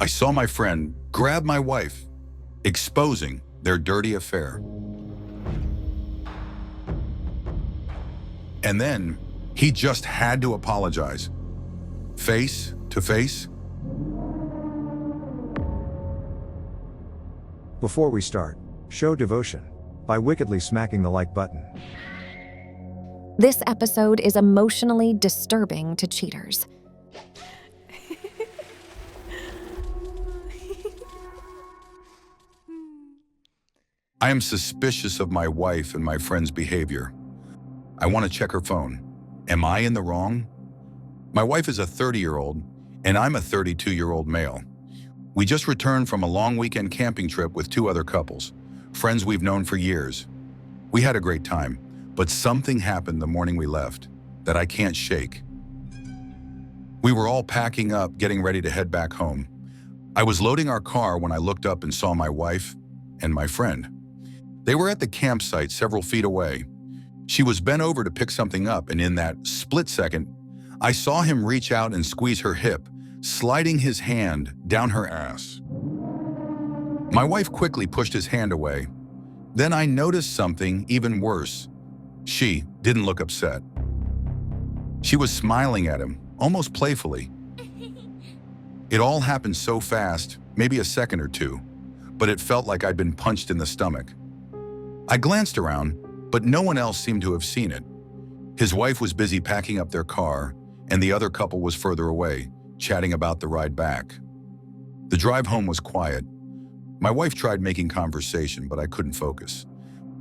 I saw my friend grab my wife, exposing their dirty affair. And then he just had to apologize, face to face. Before we start, show devotion by wickedly smacking the like button. This episode is emotionally disturbing to cheaters. I am suspicious of my wife and my friend's behavior. I want to check her phone. Am I in the wrong? My wife is a 30-year-old, and I'm a 32-year-old male. We just returned from a long weekend camping trip with 2 other couples, friends we've known for years. We had a great time, but something happened the morning we left that I can't shake. We were all packing up, getting ready to head back home. I was loading our car when I looked up and saw my wife and my friend. They were at the campsite several feet away. She was bent over to pick something up, and in that split second, I saw him reach out and squeeze her hip, sliding his hand down her ass. My wife quickly pushed his hand away. Then I noticed something even worse. She didn't look upset. She was smiling at him, almost playfully. It all happened so fast, maybe a second or two, but it felt like I'd been punched in the stomach. I glanced around, but no one else seemed to have seen it. His wife was busy packing up their car, and the other couple was further away, chatting about the ride back. The drive home was quiet. My wife tried making conversation, but I couldn't focus.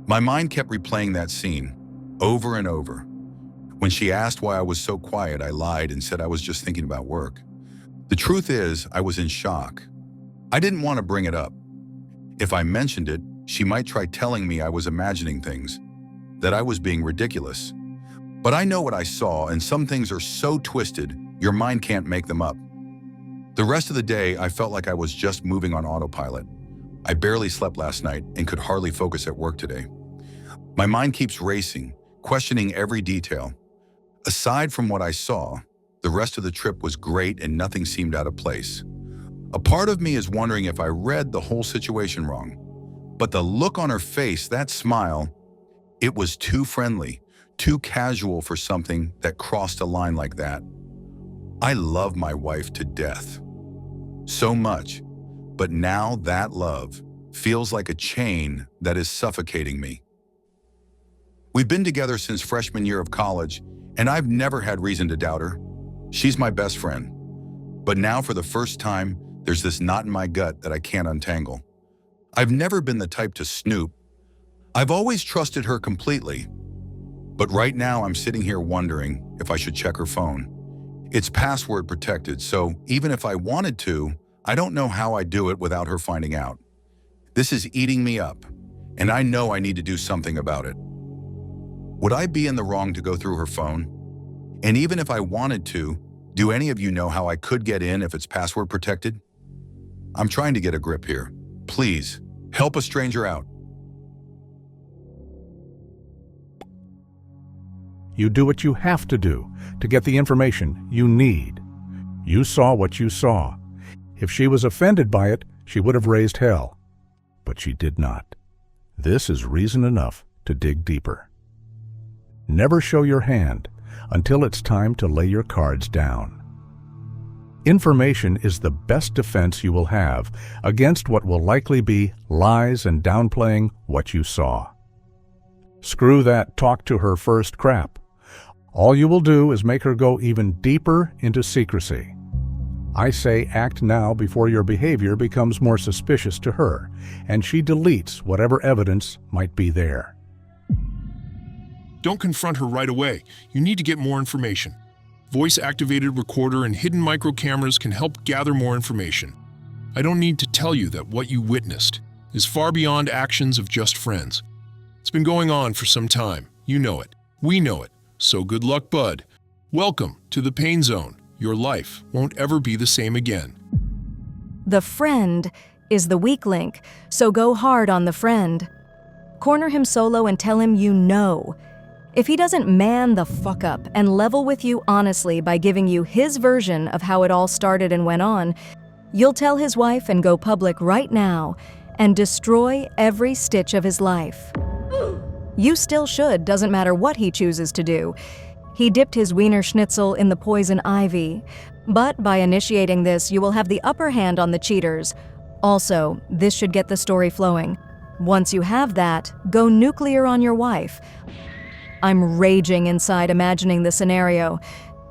My mind kept replaying that scene, over and over. When she asked why I was so quiet, I lied and said I was just thinking about work. The truth is, I was in shock. I didn't want to bring it up. If I mentioned it, she might try telling me I was imagining things, that I was being ridiculous. But I know what I saw, and some things are so twisted, your mind can't make them up. The rest of the day, I felt like I was just moving on autopilot. I barely slept last night and could hardly focus at work today. My mind keeps racing, questioning every detail. Aside from what I saw, the rest of the trip was great and nothing seemed out of place. A part of me is wondering if I read the whole situation wrong. But the look on her face, that smile, it was too friendly, too casual for something that crossed a line like that. I love my wife to death. So much, but now that love feels like a chain that is suffocating me. We've been together since freshman year of college, and I've never had reason to doubt her. She's my best friend. But now for the first time, there's this knot in my gut that I can't untangle. I've never been the type to snoop. I've always trusted her completely. But right now I'm sitting here wondering if I should check her phone. It's password protected, so even if I wanted to, I don't know how I'd do it without her finding out. This is eating me up, and I know I need to do something about it. Would I be in the wrong to go through her phone? And even if I wanted to, do any of you know how I could get in if it's password protected? I'm trying to get a grip here. Please, help a stranger out. You do what you have to do to get the information you need. You saw what you saw. If she was offended by it, she would have raised hell. But she did not. This is reason enough to dig deeper. Never show your hand until it's time to lay your cards down. Information is the best defense you will have against what will likely be lies and downplaying what you saw. Screw that talk to her first crap. All you will do is make her go even deeper into secrecy. I say act now before your behavior becomes more suspicious to her, and she deletes whatever evidence might be there. Don't confront her right away. You need to get more information. Voice-activated recorder and hidden micro cameras can help gather more information. I don't need to tell you that what you witnessed is far beyond actions of just friends. It's been going on for some time. You know it. We know it. So good luck, bud. Welcome to the pain zone. Your life won't ever be the same again. The friend is the weak link, so go hard on the friend. Corner him solo and tell him you know. If he doesn't man the fuck up and level with you honestly by giving you his version of how it all started and went on, You'll tell his wife and go public right now and destroy every stitch of his life. You still should, doesn't matter what he chooses to do. He dipped his Wiener Schnitzel in the poison ivy. But by initiating this, you will have the upper hand on the cheaters. Also, this should get the story flowing. Once you have that, go nuclear on your wife. I'm raging inside imagining the scenario.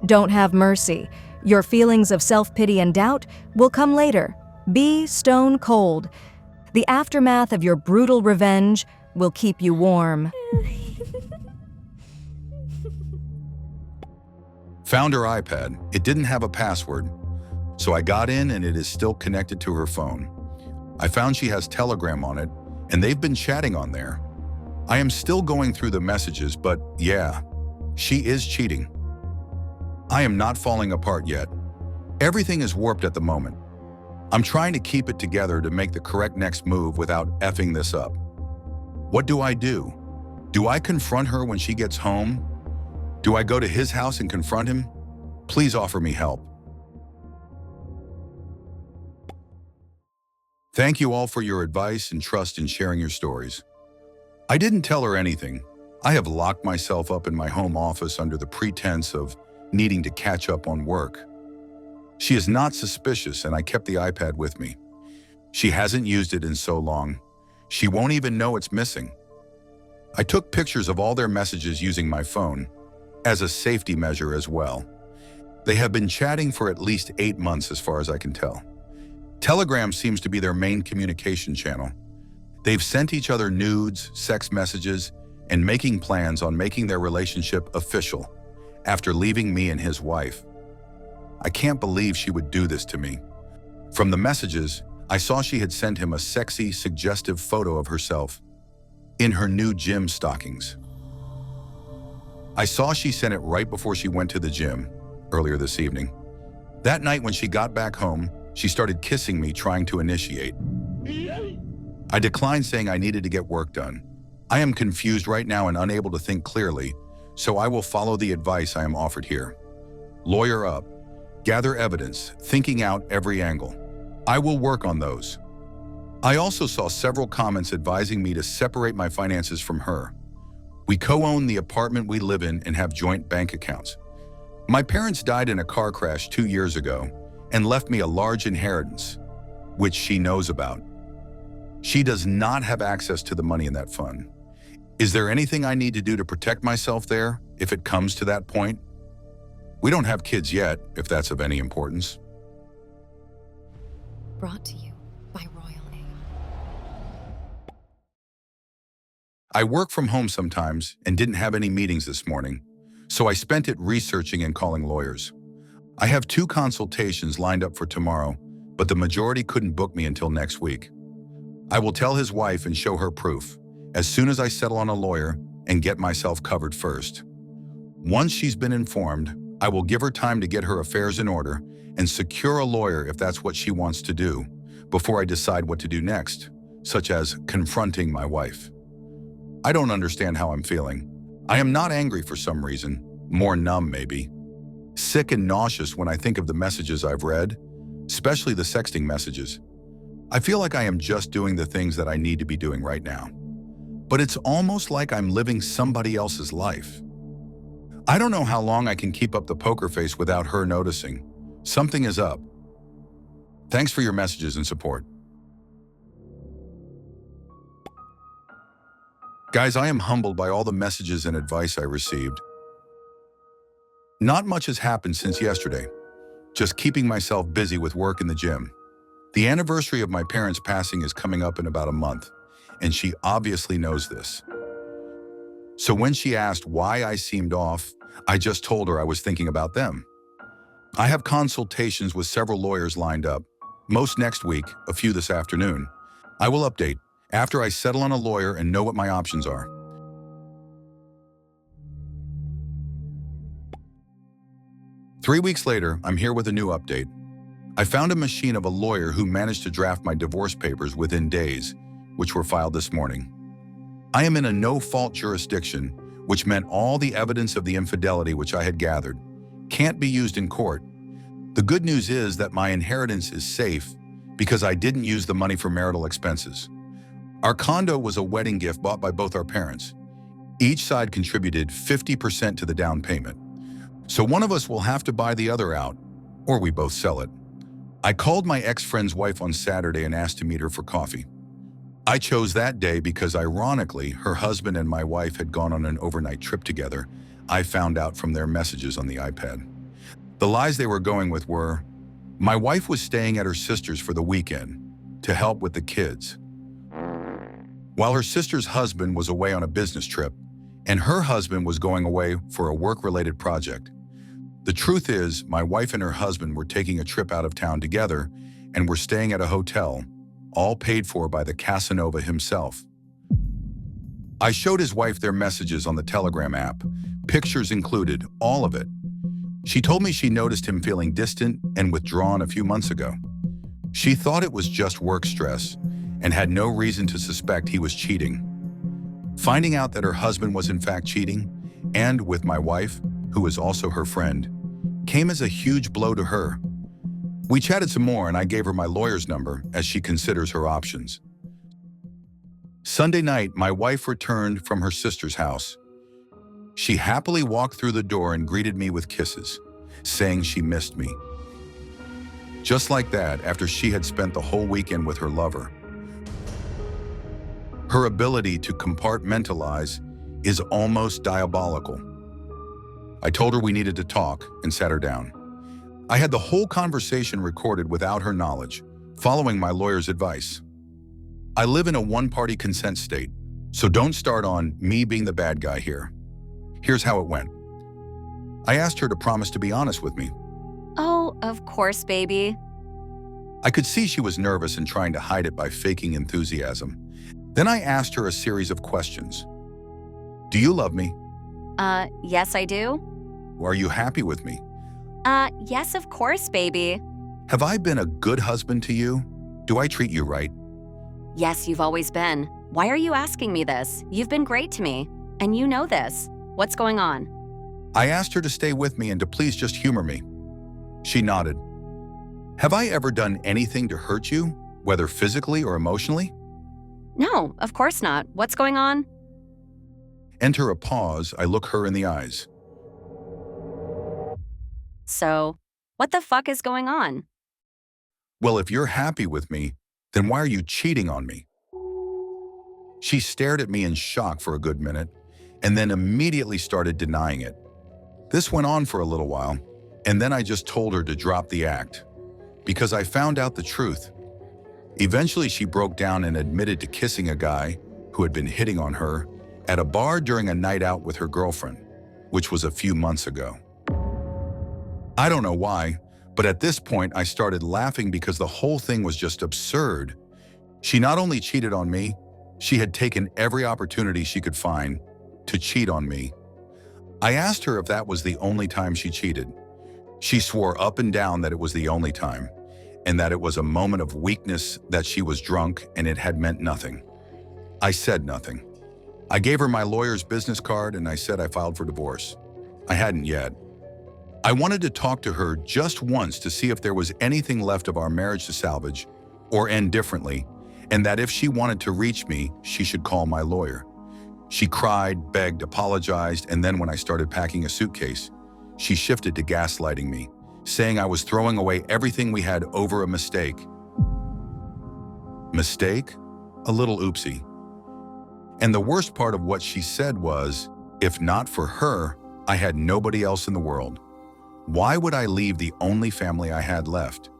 Don't have mercy. Your feelings of self-pity and doubt will come later. Be stone cold. The aftermath of your brutal revenge will keep you warm. Found her iPad. It didn't have a password. So I got in and it is still connected to her phone. I found she has Telegram on it and they've been chatting on there. I am still going through the messages, but yeah, she is cheating. I am not falling apart yet. Everything is warped at the moment. I'm trying to keep it together to make the correct next move without effing this up. What do I do? Do I confront her when she gets home? Do I go to his house and confront him? Please offer me help. Thank you all for your advice and trust in sharing your stories. I didn't tell her anything. I have locked myself up in my home office under the pretense of needing to catch up on work. She is not suspicious and I kept the iPad with me. She hasn't used it in so long. She won't even know it's missing. I took pictures of all their messages using my phone as a safety measure as well. They have been chatting for at least 8 months as far as I can tell. Telegram seems to be their main communication channel. They've sent each other nudes, sex messages, and making plans on making their relationship official after leaving me and his wife. I can't believe she would do this to me. From the messages, I saw she had sent him a sexy, suggestive photo of herself in her new gym stockings. I saw she sent it right before she went to the gym earlier this evening. That night when she got back home, she started kissing me, trying to initiate. I declined, saying I needed to get work done. I am confused right now and unable to think clearly, so I will follow the advice I am offered here. Lawyer up, gather evidence, thinking out every angle. I will work on those. I also saw several comments advising me to separate my finances from her. We co-own the apartment we live in and have joint bank accounts. My parents died in a car crash 2 years ago and left me a large inheritance, which she knows about. She does not have access to the money in that fund. Is there anything I need to do to protect myself there if it comes to that point? We don't have kids yet, if that's of any importance. Brought to you by Royal A.I. I work from home sometimes and didn't have any meetings this morning, so I spent it researching and calling lawyers. I have 2 consultations lined up for tomorrow, but the majority couldn't book me until next week. I will tell his wife and show her proof as soon as I settle on a lawyer and get myself covered first. Once she's been informed, I will give her time to get her affairs in order and secure a lawyer if that's what she wants to do, before I decide what to do next, such as confronting my wife. I don't understand how I'm feeling. I am not angry for some reason, more numb maybe. Sick and nauseous when I think of the messages I've read, especially the sexting messages. I feel like I am just doing the things that I need to be doing right now. But it's almost like I'm living somebody else's life. I don't know how long I can keep up the poker face without her noticing. Something is up. Thanks for your messages and support. Guys, I am humbled by all the messages and advice I received. Not much has happened since yesterday. Just keeping myself busy with work in the gym. The anniversary of my parents' passing is coming up in about a month, and she obviously knows this. So when she asked why I seemed off, I just told her I was thinking about them. I have consultations with several lawyers lined up, most next week, a few this afternoon. I will update after I settle on a lawyer and know what my options are. Three weeks later, I'm here with a new update. I found a machine of a lawyer who managed to draft my divorce papers within days, which were filed this morning. I am in a no-fault jurisdiction, which meant all the evidence of the infidelity which I had gathered can't be used in court. The good news is that my inheritance is safe because I didn't use the money for marital expenses. Our condo was a wedding gift bought by both our parents. Each side contributed 50% to the down payment. So one of us will have to buy the other out, or we both sell it. I called my ex-friend's wife on Saturday and asked to meet her for coffee. I chose that day because, ironically, her husband and my wife had gone on an overnight trip together. I found out from their messages on the iPad. The lies they were going with were, my wife was staying at her sister's for the weekend to help with the kids, while her sister's husband was away on a business trip, and her husband was going away for a work-related project. The truth is, my wife and her husband were taking a trip out of town together and were staying at a hotel, all paid for by the Casanova himself. I showed his wife their messages on the Telegram app, pictures included, all of it. She told me she noticed him feeling distant and withdrawn a few months ago. She thought it was just work stress and had no reason to suspect he was cheating. Finding out that her husband was in fact cheating, and with my wife, who is also her friend, came as a huge blow to her. We chatted some more and I gave her my lawyer's number as she considers her options. Sunday night, my wife returned from her sister's house. She happily walked through the door and greeted me with kisses, saying she missed me. Just like that, after she had spent the whole weekend with her lover. Her ability to compartmentalize is almost diabolical. I told her we needed to talk and sat her down. I had the whole conversation recorded without her knowledge, following my lawyer's advice. I live in a one-party consent state, so don't start on me being the bad guy here. Here's how it went. I asked her to promise to be honest with me. Oh, of course, baby. I could see she was nervous and trying to hide it by faking enthusiasm. Then I asked her a series of questions. Do you love me? Yes, I do. Are you happy with me? Yes, of course, baby. Have I been a good husband to you? Do I treat you right? Yes, you've always been. Why are you asking me this? You've been great to me, and you know this. What's going on? I asked her to stay with me and to please just humor me. She nodded. Have I ever done anything to hurt you, whether physically or emotionally? No, of course not. What's going on? Enter a pause. I look her in the eyes. So, what the fuck is going on? Well, if you're happy with me, then why are you cheating on me? She stared at me in shock for a good minute, and then immediately started denying it. This went on for a little while, and then I just told her to drop the act, because I found out the truth. Eventually, she broke down and admitted to kissing a guy who had been hitting on her at a bar during a night out with her girlfriend, which was a few months ago. I don't know why, but at this point I started laughing because the whole thing was just absurd. She not only cheated on me, she had taken every opportunity she could find to cheat on me. I asked her if that was the only time she cheated. She swore up and down that it was the only time, and that it was a moment of weakness, that she was drunk and it had meant nothing. I said nothing. I gave her my lawyer's business card and I said I filed for divorce. I hadn't yet. I wanted to talk to her just once to see if there was anything left of our marriage to salvage or end differently, and that if she wanted to reach me, she should call my lawyer. She cried, begged, apologized, and then when I started packing a suitcase, she shifted to gaslighting me, saying I was throwing away everything we had over a mistake. Mistake? A little oopsie. And the worst part of what she said was, if not for her, I had nobody else in the world. Why would I leave the only family I had left?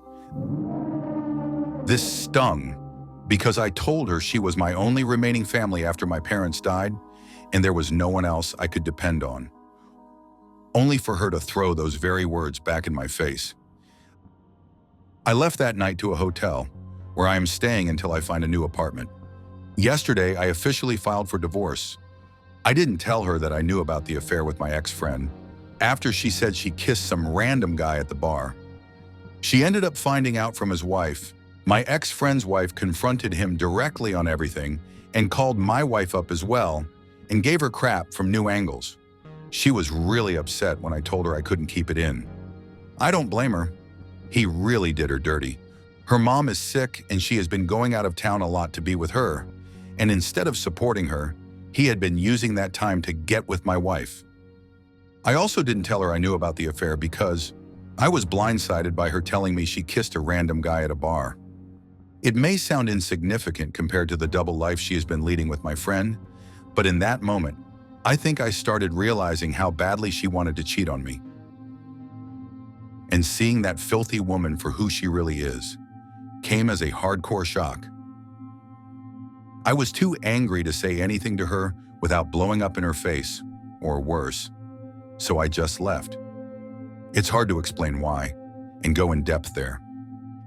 This stung because I told her she was my only remaining family after my parents died, and there was no one else I could depend on. Only for her to throw those very words back in my face. I left that night to a hotel, where I am staying until I find a new apartment. Yesterday, I officially filed for divorce. I didn't tell her that I knew about the affair with my ex-friend, after she said she kissed some random guy at the bar. She ended up finding out from his wife. My ex-friend's wife confronted him directly on everything and called my wife up as well and gave her crap from new angles. She was really upset when I told her I couldn't keep it in. I don't blame her. He really did her dirty. Her mom is sick and she has been going out of town a lot to be with her, and instead of supporting her, he had been using that time to get with my wife. I also didn't tell her I knew about the affair because I was blindsided by her telling me she kissed a random guy at a bar. It may sound insignificant compared to the double life she has been leading with my friend, but in that moment, I think I started realizing how badly she wanted to cheat on me. And seeing that filthy woman for who she really is came as a hardcore shock. I was too angry to say anything to her without blowing up in her face, or worse, so I just left. It's hard to explain why and go in depth there.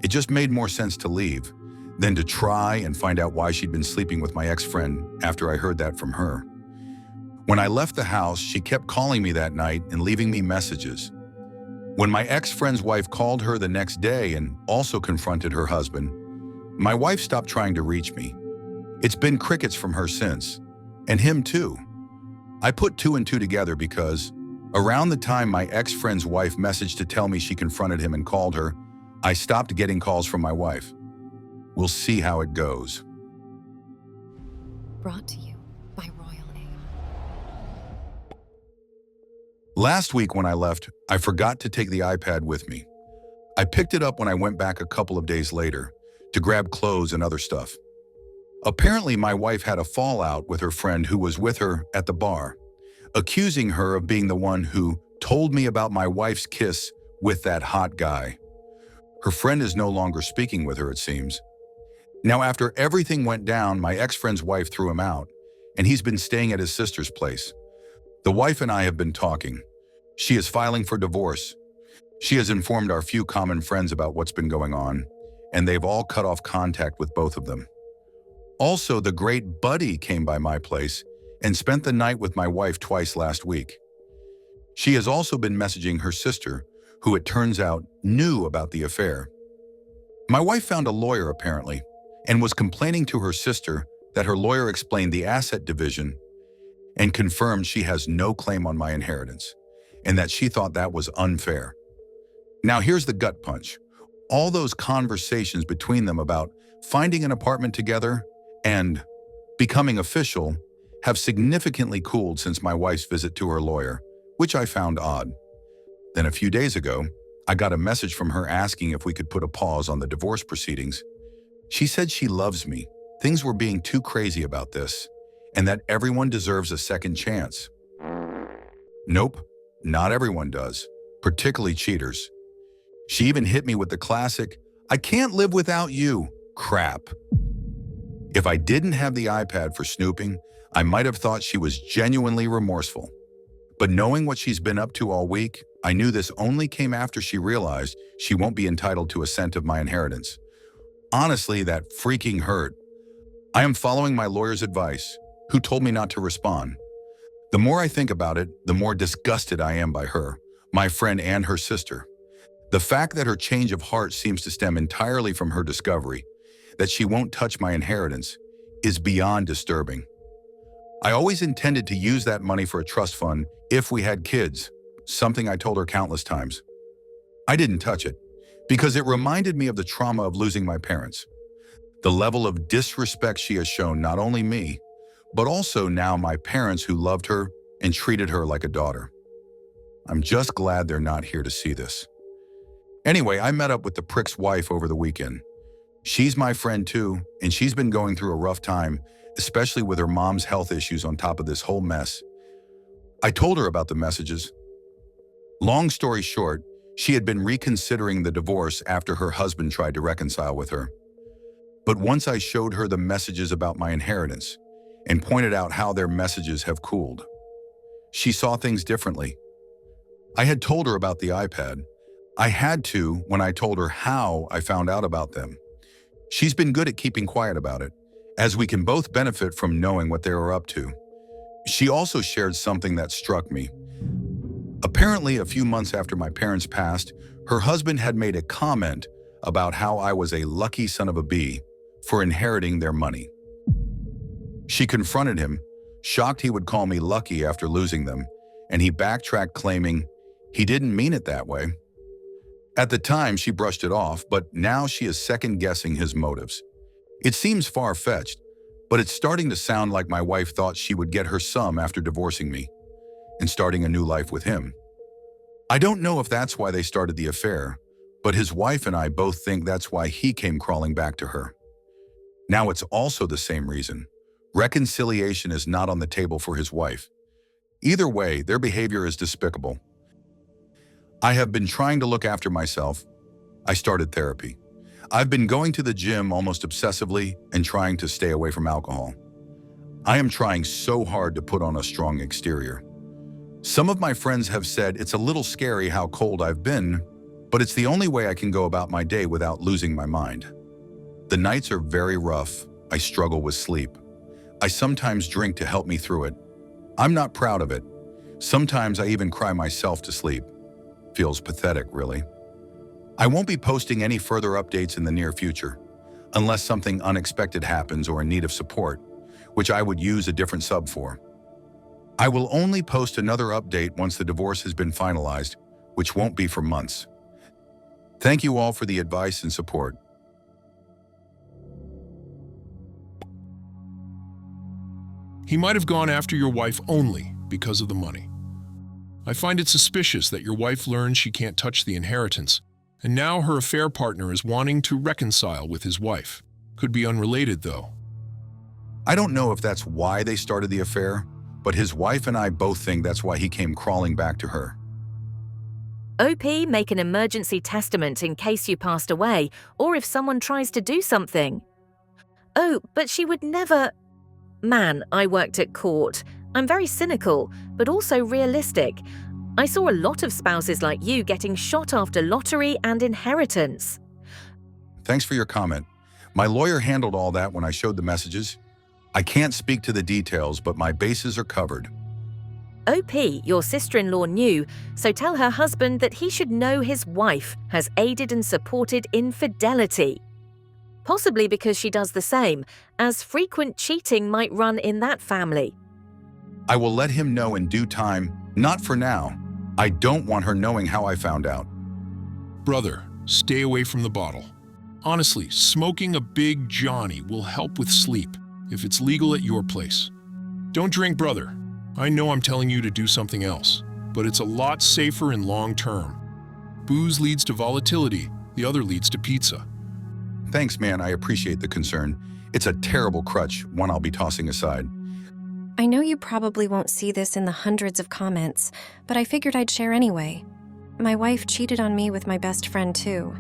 It just made more sense to leave than to try and find out why she'd been sleeping with my ex-friend after I heard that from her. When I left the house, she kept calling me that night and leaving me messages. When my ex-friend's wife called her the next day and also confronted her husband, my wife stopped trying to reach me. It's been crickets from her since, and him too. I put two and two together because around the time my ex-friend's wife messaged to tell me she confronted him and called her, I stopped getting calls from my wife. We'll see how it goes. Brought to you by Royal A.I. Last week when I left, I forgot to take the iPad with me. I picked it up when I went back a couple of days later to grab clothes and other stuff. Apparently, my wife had a fallout with her friend who was with her at the bar, accusing her of being the one who told me about my wife's kiss with that hot guy. Her friend is no longer speaking with her, it seems. Now, after everything went down, my ex-friend's wife threw him out, and he's been staying at his sister's place. The wife and I have been talking. She is filing for divorce. She has informed our few common friends about what's been going on, and they've all cut off contact with both of them. Also, the great Buddy came by my place and spent the night with my wife twice last week. She has also been messaging her sister, who it turns out knew about the affair. My wife found a lawyer apparently, and was complaining to her sister that her lawyer explained the asset division and confirmed she has no claim on my inheritance, and that she thought that was unfair. Now here's the gut punch. All those conversations between them about finding an apartment together and becoming official have significantly cooled since my wife's visit to her lawyer, which I found odd. Then a few days ago, I got a message from her asking if we could put a pause on the divorce proceedings. She said she loves me, things were being too crazy about this, and that everyone deserves a second chance. Nope, not everyone does, particularly cheaters. She even hit me with the classic, "I can't live without you" crap. If I didn't have the iPad for snooping, I might have thought she was genuinely remorseful. But knowing what she's been up to all week, I knew this only came after she realized she won't be entitled to a cent of my inheritance. Honestly, that freaking hurt. I am following my lawyer's advice, who told me not to respond. The more I think about it, the more disgusted I am by her, my friend, and her sister. The fact that her change of heart seems to stem entirely from her discovery that she won't touch my inheritance is beyond disturbing. I always intended to use that money for a trust fund if we had kids, something I told her countless times. I didn't touch it because it reminded me of the trauma of losing my parents. The level of disrespect she has shown not only me, but also now my parents who loved her and treated her like a daughter. I'm just glad they're not here to see this. Anyway, I met up with the prick's wife over the weekend. She's my friend too, and she's been going through a rough time, especially with her mom's health issues on top of this whole mess. I told her about the messages. Long story short, she had been reconsidering the divorce after her husband tried to reconcile with her. But once I showed her the messages about my inheritance and pointed out how their messages have cooled, she saw things differently. I had told her about the iPad. I had to when I told her how I found out about them. She's been good at keeping quiet about it, as we can both benefit from knowing what they were up to. She also shared something that struck me. Apparently, a few months after my parents passed, her husband had made a comment about how I was a lucky son of a bee for inheriting their money. She confronted him, shocked he would call me lucky after losing them, and he backtracked claiming he didn't mean it that way. At the time, she brushed it off, but now she is second-guessing his motives. It seems far-fetched, but it's starting to sound like my wife thought she would get her some after divorcing me and starting a new life with him. I don't know if that's why they started the affair, but his wife and I both think that's why he came crawling back to her. Now it's also the same reason. Reconciliation is not on the table for his wife. Either way, their behavior is despicable. I have been trying to look after myself. I started therapy. I've been going to the gym almost obsessively and trying to stay away from alcohol. I am trying so hard to put on a strong exterior. Some of my friends have said it's a little scary how cold I've been, but it's the only way I can go about my day without losing my mind. The nights are very rough. I struggle with sleep. I sometimes drink to help me through it. I'm not proud of it. Sometimes I even cry myself to sleep. Feels pathetic, really. I won't be posting any further updates in the near future, unless something unexpected happens or in need of support, which I would use a different sub for. I will only post another update once the divorce has been finalized, which won't be for months. Thank you all for the advice and support. He might have gone after your wife only because of the money. I find it suspicious that your wife learned she can't touch the inheritance, and now her affair partner is wanting to reconcile with his wife. Could be unrelated, though. I don't know if that's why they started the affair, but his wife and I both think that's why he came crawling back to her. OP, make an emergency testament in case you passed away or if someone tries to do something. Oh, but she would never... Man, I worked at court. I'm very cynical, but also realistic. I saw a lot of spouses like you getting shot after lottery and inheritance. Thanks for your comment. My lawyer handled all that when I showed the messages. I can't speak to the details, but my bases are covered. OP, your sister-in-law knew, so tell her husband that he should know his wife has aided and supported infidelity. Possibly because she does the same, as frequent cheating might run in that family. I will let him know in due time, not for now. I don't want her knowing how I found out. Brother, stay away from the bottle. Honestly, smoking a big Johnny will help with sleep if it's legal at your place. Don't drink, brother. I know I'm telling you to do something else, but it's a lot safer in long term. Booze leads to volatility, the other leads to pizza. Thanks, man, I appreciate the concern. It's a terrible crutch, one I'll be tossing aside. I know you probably won't see this in the hundreds of comments, but I figured I'd share anyway. My wife cheated on me with my best friend, too.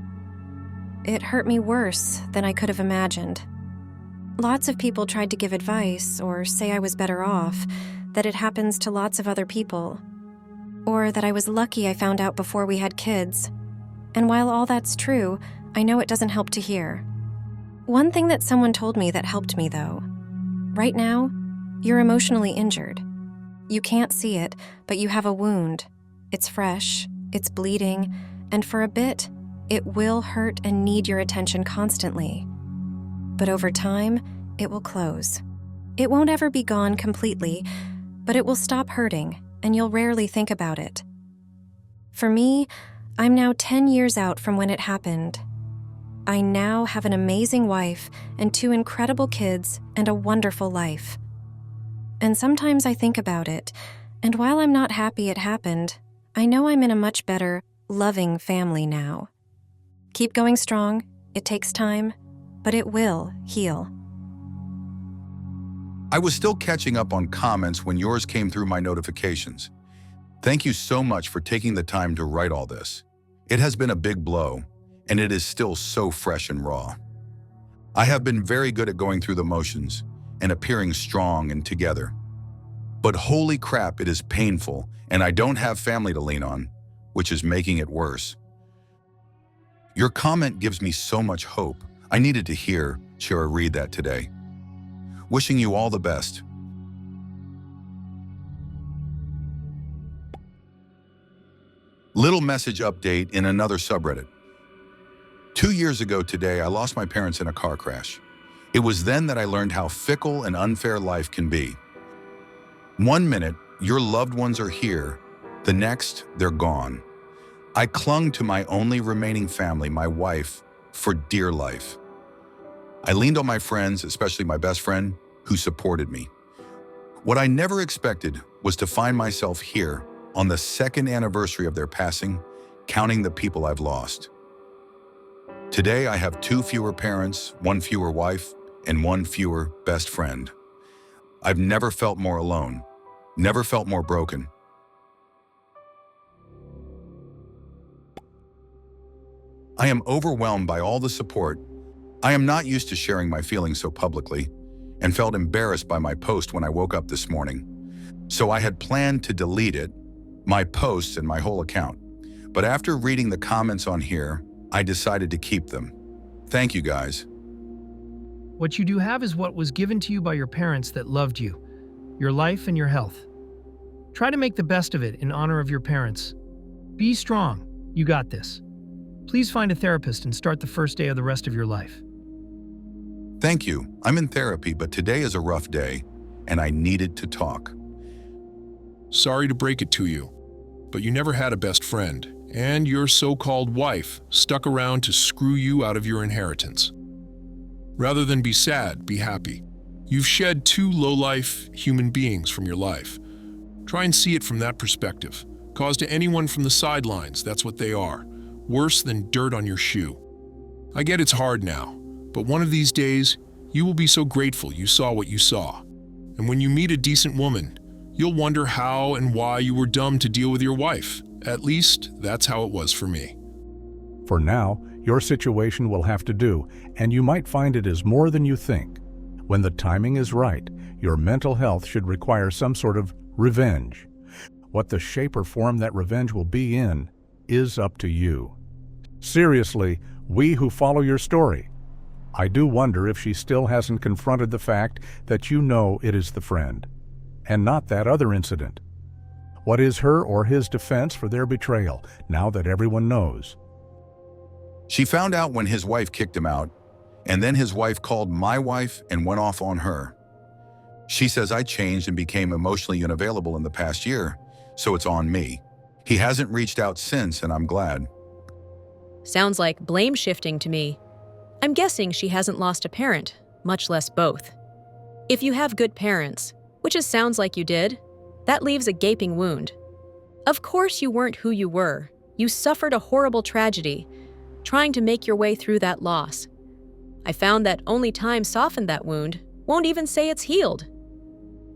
It hurt me worse than I could have imagined. Lots of people tried to give advice or say I was better off, that it happens to lots of other people, or that I was lucky I found out before we had kids. And while all that's true, I know it doesn't help to hear. One thing that someone told me that helped me, though. Right now, you're emotionally injured. You can't see it, but you have a wound. It's fresh, it's bleeding, and for a bit, it will hurt and need your attention constantly. But over time, it will close. It won't ever be gone completely, but it will stop hurting, and you'll rarely think about it. For me, I'm now 10 years out from when it happened. I now have an amazing wife and 2 incredible kids and a wonderful life. And sometimes I think about it, and while I'm not happy it happened, I know I'm in a much better, loving family now. Keep going strong. It takes time, but it will heal. I was still catching up on comments when yours came through my notifications. Thank you so much for taking the time to write all this. It has been a big blow, and it is still so fresh and raw. I have been very good at going through the motions and appearing strong and together. But holy crap, it is painful, and I don't have family to lean on, which is making it worse. Your comment gives me so much hope. I needed to hear Shara read that today. Wishing you all the best. Little message update in another subreddit. 2 years ago today, I lost my parents in a car crash. It was then that I learned how fickle and unfair life can be. 1 minute, your loved ones are here. The next, they're gone. I clung to my only remaining family, my wife, for dear life. I leaned on my friends, especially my best friend, who supported me. What I never expected was to find myself here on the second anniversary of their passing, counting the people I've lost. Today, I have 2 fewer parents, 1 fewer wife, and 1 fewer best friend. I've never felt more alone, never felt more broken. I am overwhelmed by all the support. I am not used to sharing my feelings so publicly, and felt embarrassed by my post when I woke up this morning. So I had planned to delete it, my posts and my whole account. But after reading the comments on here, I decided to keep them. Thank you guys. What you do have is what was given to you by your parents that loved you, your life and your health. Try to make the best of it in honor of your parents. Be strong. You got this. Please find a therapist and start the first day of the rest of your life. Thank you. I'm in therapy, but today is a rough day, and I needed to talk. Sorry to break it to you, but you never had a best friend, and your so-called wife stuck around to screw you out of your inheritance. Rather than be sad, be happy. You've shed 2 low-life human beings from your life. Try and see it from that perspective. Cause to anyone from the sidelines, that's what they are. Worse than dirt on your shoe. I get it's hard now, but one of these days, you will be so grateful you saw what you saw. And when you meet a decent woman, you'll wonder how and why you were dumb to deal with your wife. At least, that's how it was for me. For now, your situation will have to do, and you might find it is more than you think. When the timing is right, your mental health should require some sort of revenge. What the shape or form that revenge will be in is up to you. Seriously, we who follow your story, I do wonder if she still hasn't confronted the fact that you know it is the friend, and not that other incident. What is her or his defense for their betrayal, now that everyone knows? She found out when his wife kicked him out, and then his wife called my wife and went off on her. She says I changed and became emotionally unavailable in the past year, so it's on me. He hasn't reached out since, and I'm glad. Sounds like blame shifting to me. I'm guessing she hasn't lost a parent, much less both. If you have good parents, which it sounds like you did, that leaves a gaping wound. Of course you weren't who you were. You suffered a horrible tragedy, trying to make your way through that loss. I found that only time softened that wound, won't even say it's healed.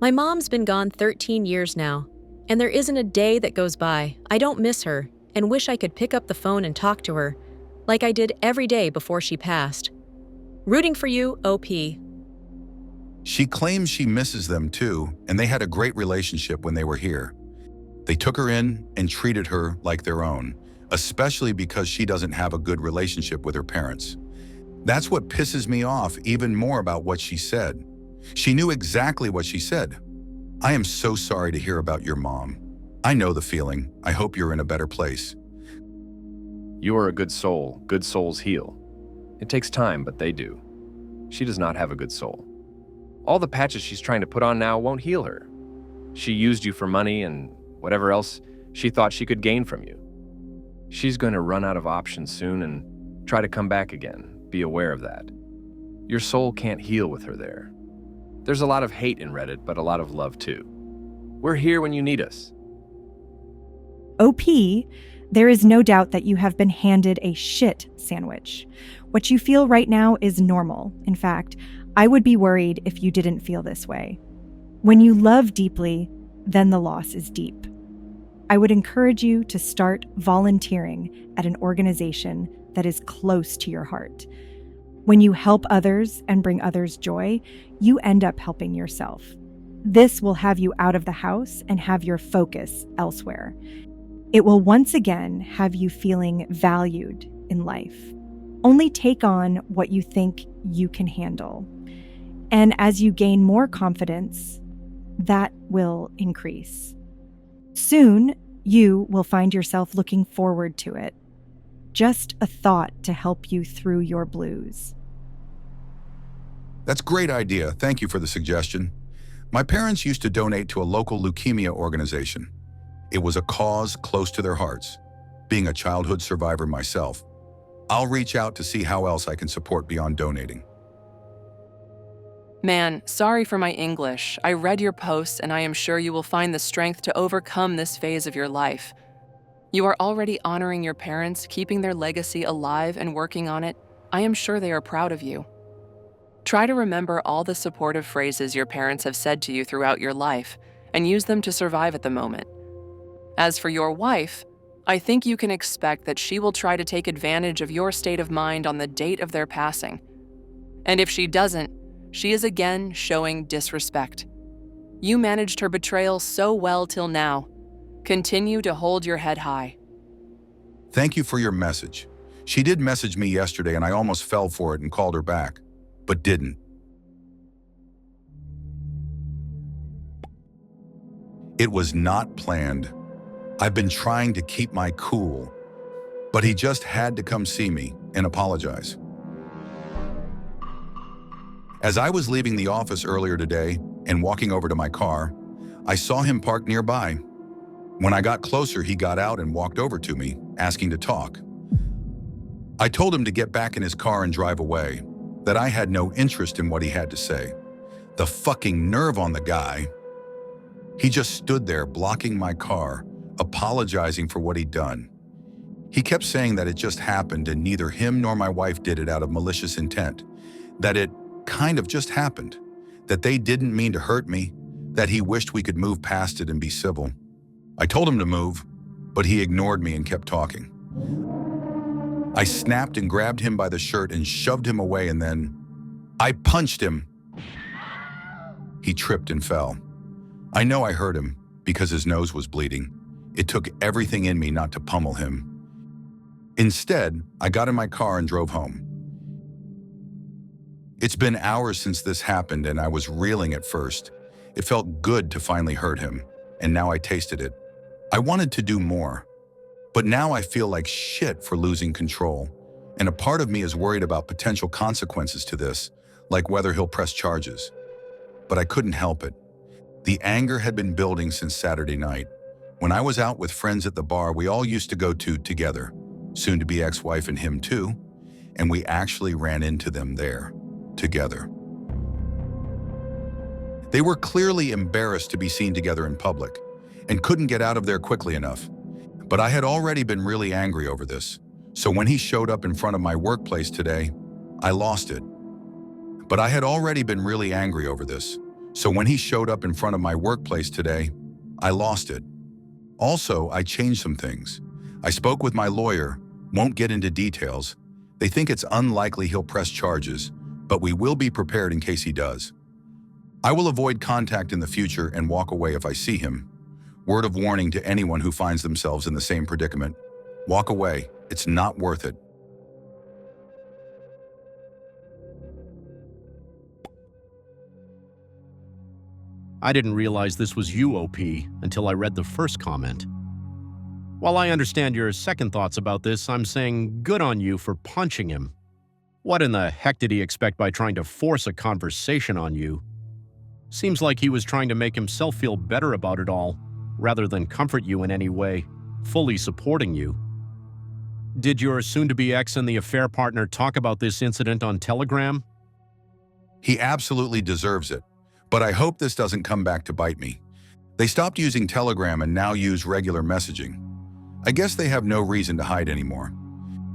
My mom's been gone 13 years now, and there isn't a day that goes by I don't miss her and wish I could pick up the phone and talk to her, like I did every day before she passed. Rooting for you, OP. She claims she misses them too, and they had a great relationship when they were here. They took her in and treated her like their own, especially because she doesn't have a good relationship with her parents. That's what pisses me off even more about what she said. She knew exactly what she said. I am so sorry to hear about your mom. I know the feeling. I hope you're in a better place. You are a good soul. Good souls heal. It takes time, but they do. She does not have a good soul. All the patches she's trying to put on now won't heal her. She used you for money and whatever else she thought she could gain from you. She's going to run out of options soon and try to come back again. Be aware of that. Your soul can't heal with her there. There's a lot of hate in Reddit, but a lot of love too. We're here when you need us. OP, there is no doubt that you have been handed a shit sandwich. What you feel right now is normal. In fact, I would be worried if you didn't feel this way. When you love deeply, then the loss is deep. I would encourage you to start volunteering at an organization that is close to your heart. When you help others and bring others joy, you end up helping yourself. This will have you out of the house and have your focus elsewhere. It will once again have you feeling valued in life. Only take on what you think you can handle. And as you gain more confidence, that will increase. Soon, you will find yourself looking forward to it. Just a thought to help you through your blues. That's a great idea. Thank you for the suggestion. My parents used to donate to a local leukemia organization. It was a cause close to their hearts. being a childhood survivor myself. I'll reach out to see how else I can support beyond donating. Man, sorry for my English. I read your posts and I am sure you will find the strength to overcome this phase of your life. You are already honoring your parents, keeping their legacy alive and working on it. I am sure they are proud of you. Try to remember all the supportive phrases your parents have said to you throughout your life and use them to survive at the moment. As for your wife, I think you can expect that she will try to take advantage of your state of mind on the date of their passing. And if she doesn't, she is again showing disrespect. You managed her betrayal so well till now. Continue to hold your head high. Thank you for your message. She did message me yesterday and I almost fell for it and called her back, but didn't. It was not planned. I've been trying to keep my cool, but he just had to come see me and apologize. As I was leaving the office earlier today and walking over to my car, I saw him parked nearby. When I got closer, he got out and walked over to me, asking to talk. I told him to get back in his car and drive away, that I had no interest in what he had to say. The fucking nerve on the guy. He just stood there blocking my car, apologizing for what he'd done. He kept saying that it just happened and neither him nor my wife did it out of malicious intent, that it kind of just happened, that they didn't mean to hurt me, that he wished we could move past it and be civil. I told him to move, but he ignored me and kept talking. I snapped and grabbed him by the shirt and shoved him away, and then I punched him. He tripped and fell. I know I hurt him because his nose was bleeding. It took everything in me not to pummel him. Instead, I got in my car and drove home. It's been hours since this happened and I was reeling at first. It felt good to finally hurt him, and now I tasted it. I wanted to do more, but now I feel like shit for losing control, and a part of me is worried about potential consequences to this, like whether he'll press charges. But I couldn't help it. The anger had been building since Saturday night. When I was out with friends at the bar we all used to go to together, soon-to-be ex-wife and him too, and we actually ran into them there, together. They were clearly embarrassed to be seen together in public and couldn't get out of there quickly enough. But I had already been really angry over this, so when he showed up in front of my workplace today, I lost it. But I had already been really angry over this, so when he showed up in front of my workplace today, I lost it. Also, I changed some things. I spoke with my lawyer, won't get into details. They think it's unlikely he'll press charges, but we will be prepared in case he does. I will avoid contact in the future and walk away if I see him. Word of warning to anyone who finds themselves in the same predicament. Walk away. It's not worth it. I didn't realize this was you, OP, until I read the first comment. While I understand your second thoughts about this, I'm saying good on you for punching him. What in the heck did he expect by trying to force a conversation on you? Seems like he was trying to make himself feel better about it all, rather than comfort you in any way, fully supporting you. Did your soon-to-be ex and the affair partner talk about this incident on Telegram? He absolutely deserves it, but I hope this doesn't come back to bite me. They stopped using Telegram and now use regular messaging. I guess they have no reason to hide anymore.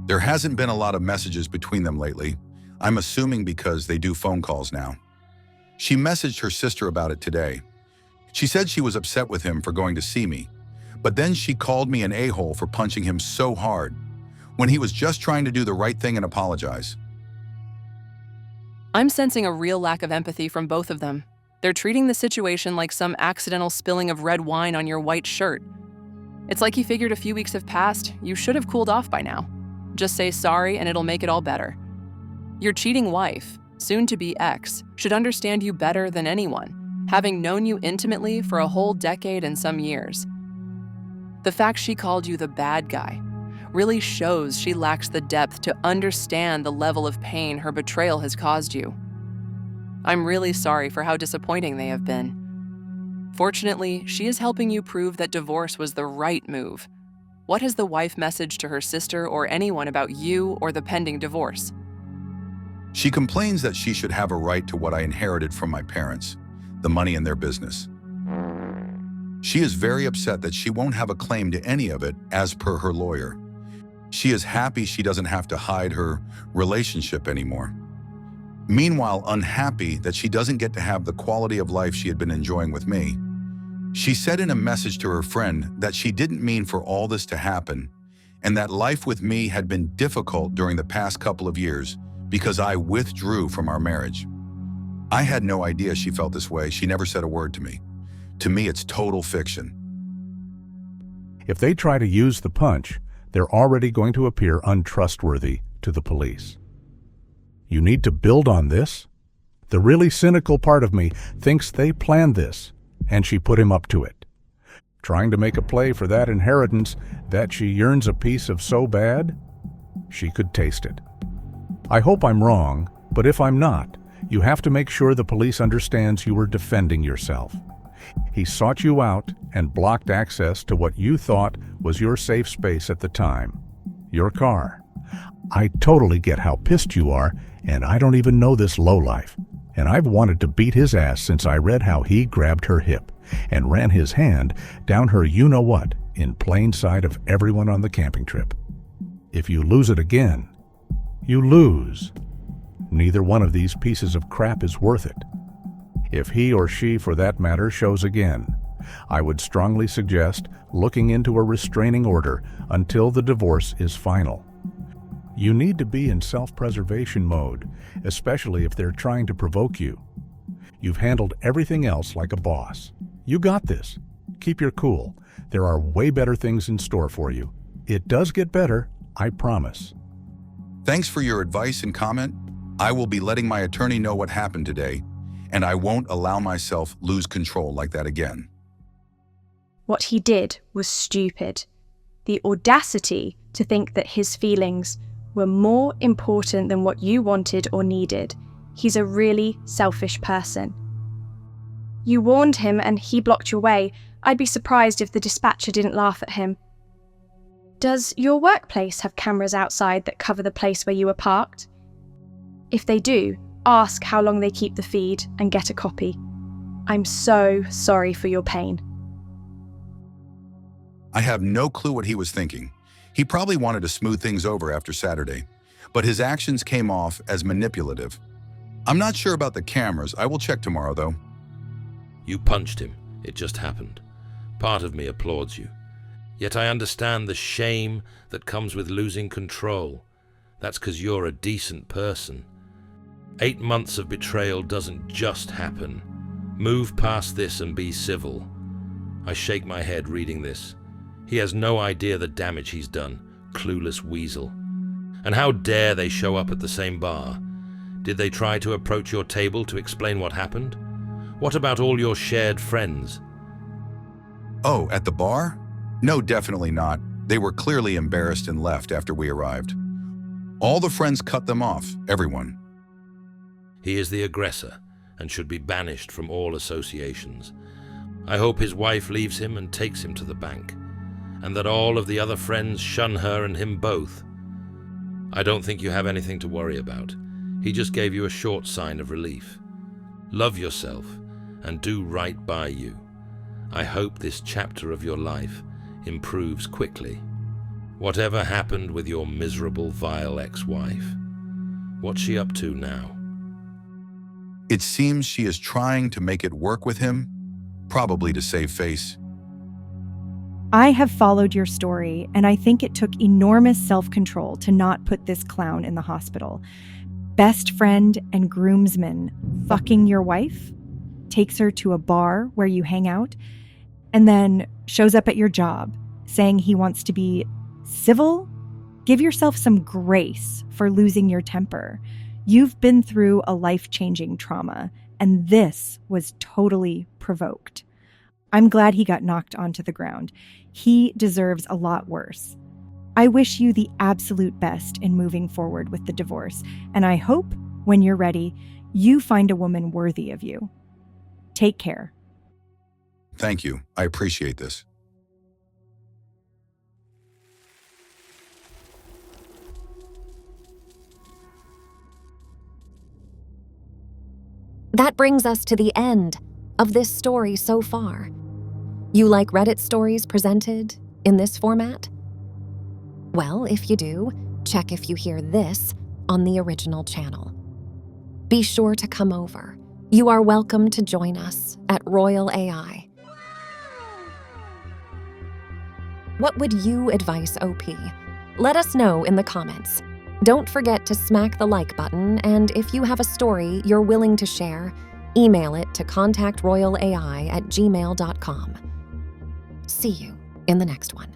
There hasn't been a lot of messages between them lately. I'm assuming because they do phone calls now. She messaged her sister about it today. She said she was upset with him for going to see me, but then she called me an a-hole for punching him so hard when he was just trying to do the right thing and apologize. I'm sensing a real lack of empathy from both of them. They're treating the situation like some accidental spilling of red wine on your white shirt. It's like he figured a few weeks have passed, you should have cooled off by now. Just say sorry and it'll make it all better. Your cheating wife, soon-to-be ex, should understand you better than anyone, having known you intimately for a whole decade and some years. The fact she called you the bad guy really shows she lacks the depth to understand the level of pain her betrayal has caused you. I'm really sorry for how disappointing they have been. Fortunately, she is helping you prove that divorce was the right move. What has the wife messaged to her sister or anyone about you or the pending divorce? She complains that she should have a right to what I inherited from my parents, the money in their business. She is very upset that she won't have a claim to any of it as per her lawyer. She is happy she doesn't have to hide her relationship anymore. Meanwhile, unhappy that she doesn't get to have the quality of life she had been enjoying with me. She said in a message to her friend that she didn't mean for all this to happen and that life with me had been difficult during the past couple of years because I withdrew from our marriage. I had no idea she felt this way. She never said a word to me. To me, it's total fiction. If they try to use the punch, they're already going to appear untrustworthy to the police. You need to build on this. The really cynical part of me thinks they planned this, and she put him up to it. Trying to make a play for that inheritance that she yearns a piece of so bad, she could taste it. I hope I'm wrong, but if I'm not, you have to make sure the police understands you were defending yourself. He sought you out and blocked access to what you thought was your safe space at the time, your car. I totally get how pissed you are, and I don't even know this lowlife. And I've wanted to beat his ass since I read how he grabbed her hip and ran his hand down her you-know-what in plain sight of everyone on the camping trip. If you lose it again, you lose. Neither one of these pieces of crap is worth it. If he or she, for that matter, shows again, I would strongly suggest looking into a restraining order until the divorce is final. You need to be in self-preservation mode, especially if they're trying to provoke you. You've handled everything else like a boss. You got this. Keep your cool. There are way better things in store for you. It does get better, I promise. Thanks for your advice and comment. I will be letting my attorney know what happened today, and I won't allow myself lose control like that again. What he did was stupid. The audacity to think that his feelings were more important than what you wanted or needed. He's a really selfish person. You warned him and he blocked your way. I'd be surprised if the dispatcher didn't laugh at him. Does your workplace have cameras outside that cover the place where you were parked? If they do, ask how long they keep the feed and get a copy. I'm so sorry for your pain. I have no clue what he was thinking. He probably wanted to smooth things over after Saturday, but his actions came off as manipulative. I'm not sure about the cameras. I will check tomorrow, though. You punched him. It just happened. Part of me applauds you. Yet I understand the shame that comes with losing control. That's because you're a decent person. 8 months of betrayal doesn't just happen. Move past this and be civil. I shake my head reading this. He has no idea the damage he's done, clueless weasel. And how dare they show up at the same bar? Did they try to approach your table to explain what happened? What about all your shared friends? Oh, at the bar? No, definitely not. They were clearly embarrassed and left after we arrived. All the friends cut them off, everyone. He is the aggressor and should be banished from all associations. I hope his wife leaves him and takes him to the bank, and that all of the other friends shun her and him both. I don't think you have anything to worry about. He just gave you a short sign of relief. Love yourself and do right by you. I hope this chapter of your life improves quickly. Whatever happened with your miserable, vile ex-wife? What's she up to now? It seems she is trying to make it work with him, probably to save face. I have followed your story, and I think it took enormous self-control to not put this clown in the hospital. Best friend and groomsman fucking your wife, takes her to a bar where you hang out, and then shows up at your job saying he wants to be civil? Give yourself some grace for losing your temper. You've been through a life-changing trauma, and this was totally provoked. I'm glad he got knocked onto the ground. He deserves a lot worse. I wish you the absolute best in moving forward with the divorce, and I hope, when you're ready, you find a woman worthy of you. Take care. Thank you. I appreciate this. That brings us to the end of this story so far. You like Reddit stories presented in this format? Well, if you do, check if you hear this on the original channel. Be sure to come over. You are welcome to join us at Royal A.I. What would you advise OP? Let us know in the comments. Don't forget to smack the like button, and if you have a story you're willing to share, email it to contactroyalai@gmail.com. See you in the next one.